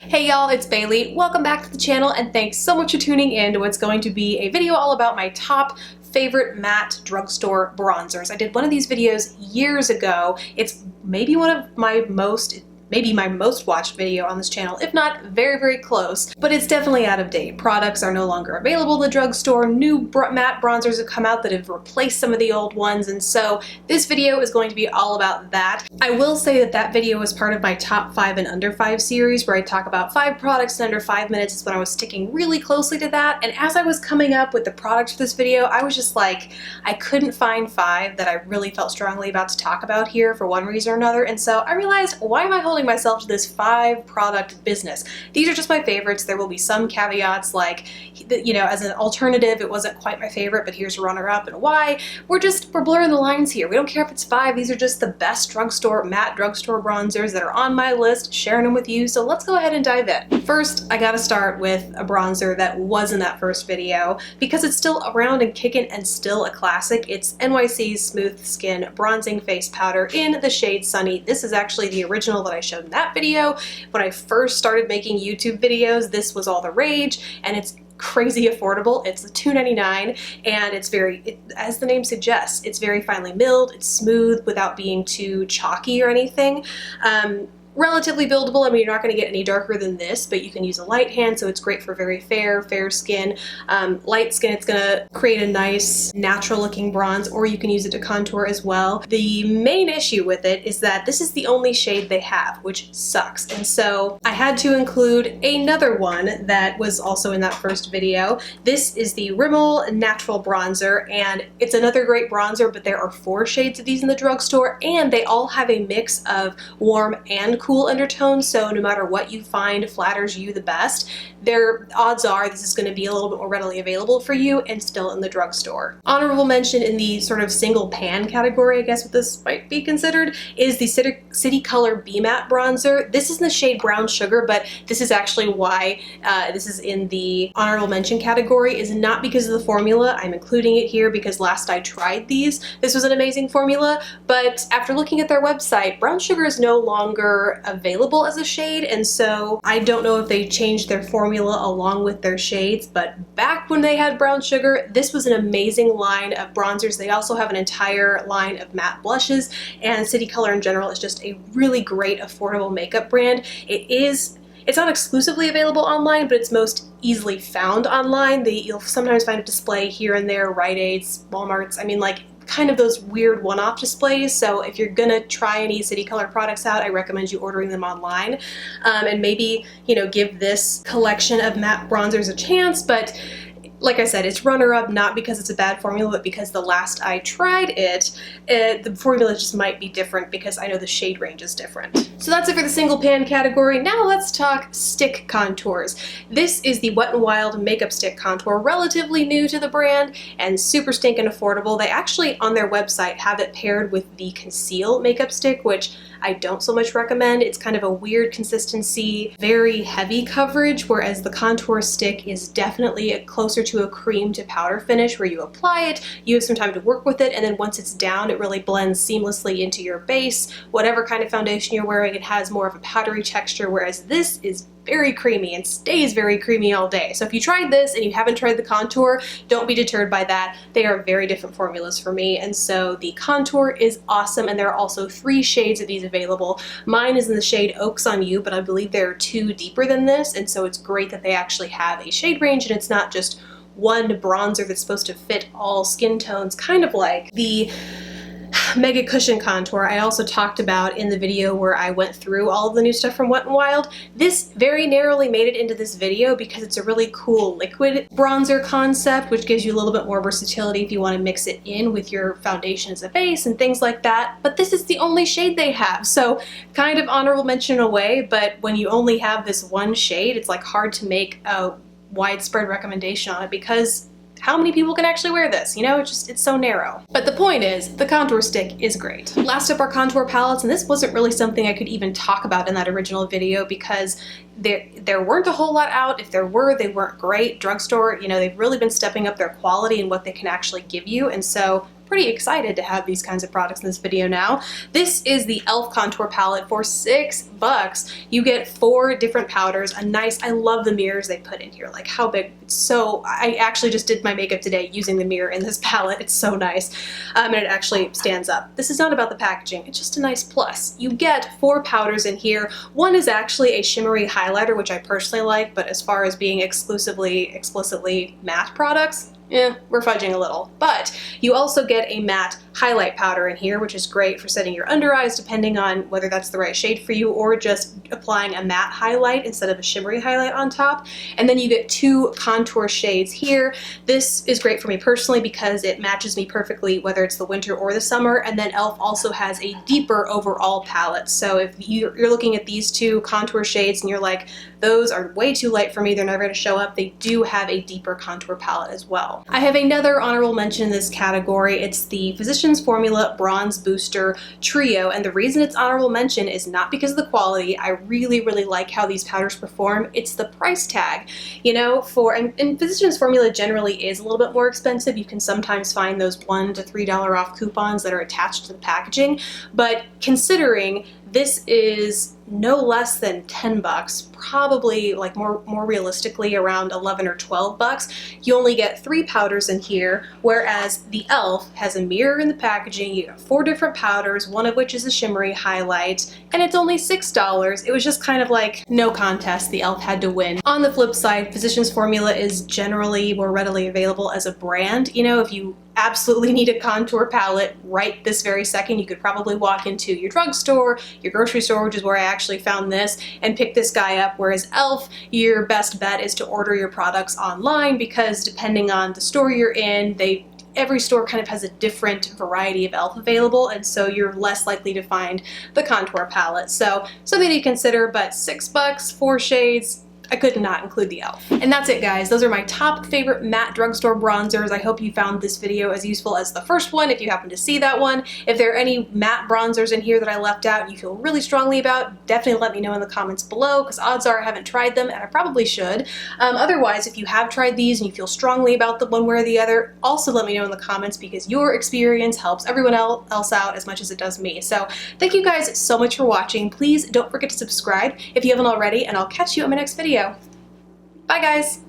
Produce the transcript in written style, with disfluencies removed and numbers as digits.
Hey y'all, it's Bailey. Welcome back to the channel and thanks so much for tuning in to what's going to be a video all about my top favorite matte drugstore bronzers. I did one of these videos years ago. It's maybe one of my most watched video on this channel, if not very, very close, but it's definitely out of date. Products are no longer available in the drugstore. New matte bronzers have come out that have replaced some of the old ones, and so this video is going to be all about that. I will say that that video was part of my top 5 and under 5 series where I talk about 5 products in under 5 minutes is when I was sticking really closely to that, and as I was coming up with the products for this video, I was just like, I couldn't find 5 that I really felt strongly about to talk about here for one reason or another, and so I realized, why am I holding myself to this 5 product business? These are just my favorites. There will be some caveats like, you know, as an alternative, it wasn't quite my favorite, but here's a runner-up and why. We're blurring the lines here. We don't care if it's 5. These are just the best matte drugstore bronzers that are on my list, sharing them with you. So let's go ahead and dive in. First, I gotta start with a bronzer that was in that first video because it's still around and kicking and still a classic. It's NYC's Smooth Skin Bronzing Face Powder in the shade Sunny. This is actually the original that I showed in that video. When I first started making YouTube videos, this was all the rage, and it's crazy affordable. It's $2.99 and it's as the name suggests, it's very finely milled, it's smooth without being too chalky or anything. Relatively buildable. I mean, you're not going to get any darker than this, but you can use a light hand, so it's great for very fair skin. Light skin, it's going to create a nice natural looking bronze, or you can use it to contour as well. The main issue with it is that this is the only shade they have, which sucks, and so I had to include another one that was also in that first video. This is the RImmel Natural Bronzer, and it's another great bronzer, but there are 4 shades of these in the drugstore, and they all have a mix of warm and cool undertones, so no matter what you find flatters you the best, their odds are this is going to be a little bit more readily available for you and still in the drugstore. Honorable mention in the sort of single pan category, I guess what this might be considered, is the City Color Be Matte Bronzer. This is in the shade Brown Sugar, but this is actually why this is in the honorable mention category, is not because of the formula. I'm including it here because last I tried these, this was an amazing formula, but after looking at their website, Brown Sugar is no longer available as a shade, and so I don't know if they changed their formula along with their shades, but back when they had Brown Sugar, this was an amazing line of bronzers. They also have an entire line of matte blushes, and City Color in general is just a really great affordable makeup brand. It's not exclusively available online, but it's most easily found online. You'll sometimes find a display here and there, Rite Aids, Walmarts, I mean, like kind of those weird one-off displays. So if you're gonna try any City Color products out, I recommend you ordering them online, and maybe, you know, give this collection of matte bronzers a chance. But like I said, it's runner-up not because it's a bad formula, but because the last I tried it, the formula just might be different because I know the shade range is different. So that's it for the single pan category. Now let's talk stick contours. This is the Wet n Wild Makeup Stick Contour, relatively new to the brand and super stinking affordable. They actually, on their website, have it paired with the Conceal Makeup Stick, which I don't so much recommend. It's kind of a weird consistency, very heavy coverage, whereas the contour stick is definitely closer to a cream to powder finish where you apply it, you have some time to work with it, and then once it's down, it really blends seamlessly into your base. Whatever kind of foundation you're wearing, it has more of a powdery texture, whereas this is very creamy and stays very creamy all day. So if you tried this and you haven't tried the contour, don't be deterred by that. They are very different formulas for me, and so the contour is awesome, and there are also 3 shades of these available. Mine is in the shade Oaks on You, but I believe there are 2 deeper than this, and so it's great that they actually have a shade range and it's not just one bronzer that's supposed to fit all skin tones, kind of like the Mega Cushion Contour I also talked about in the video where I went through all of the new stuff from Wet n Wild. This very narrowly made it into this video because it's a really cool liquid bronzer concept, which gives you a little bit more versatility if you want to mix it in with your foundation as a base and things like that. But this is the only shade they have, so kind of honorable mention away, but when you only have this one shade, it's like hard to make a widespread recommendation on it because how many people can actually wear this? You know, it's so narrow. But the point is, the contour stick is great. Last up are contour palettes, and this wasn't really something I could even talk about in that original video because there weren't a whole lot out. If there were, they weren't great. Drugstore, you know, they've really been stepping up their quality and what they can actually give you, and so pretty excited to have these kinds of products in this video now. This is the e.l.f. contour palette for $6. You get 4 different powders, I love the mirrors they put in here, like how big, I actually just did my makeup today using the mirror in this palette. It's so nice, and it actually stands up. This is not about the packaging, it's just a nice plus. You get 4 powders in here. One is actually a shimmery highlighter, which I personally like, but as far as being explicitly matte products, we're fudging a little. But you also get a matte highlight powder in here, which is great for setting your under eyes, depending on whether that's the right shade for you, or just applying a matte highlight instead of a shimmery highlight on top. And then you get 2 contour shades here. This is great for me personally because it matches me perfectly whether it's the winter or the summer. And then e.l.f. also has a deeper overall palette. So if you're looking at these 2 contour shades and you're like, those are way too light for me, they're never going to show up, they do have a deeper contour palette as well. I have another honorable mention in this category. It's the Physicians Formula Bronze Booster Trio, and the reason it's honorable mention is not because of the quality. I really like how these powders perform. It's the price tag. You know, and Physicians Formula generally is a little bit more expensive. You can sometimes find those $1 to $3 off coupons that are attached to the packaging, but considering this is no less than $10, probably like more realistically around 11 or 12 bucks. You only get 3 powders in here, whereas the e.l.f. has a mirror in the packaging. You got 4 different powders, one of which is a shimmery highlight, and it's only $6. It was just kind of like no contest, the e.l.f. had to win. On the flip side, Physicians Formula is generally more readily available as a brand. You know, if you absolutely need a contour palette right this very second, you could probably walk into your drugstore, your grocery store, which is where I actually found this, and pick this guy up, whereas e.l.f., your best bet is to order your products online, because depending on the store you're in, every store kind of has a different variety of e.l.f. available, and so you're less likely to find the contour palette. So something to consider, but $6, 4 shades, I could not include the e.l.f. And that's it, guys. Those are my top favorite matte drugstore bronzers. I hope you found this video as useful as the first one, if you happen to see that one. If there are any matte bronzers in here that I left out and you feel really strongly about, definitely let me know in the comments below, because odds are I haven't tried them and I probably should. Otherwise, if you have tried these and you feel strongly about them one way or the other, also let me know in the comments, because your experience helps everyone else out as much as it does me. So thank you guys so much for watching. Please don't forget to subscribe if you haven't already, and I'll catch you in my next video. Bye, guys!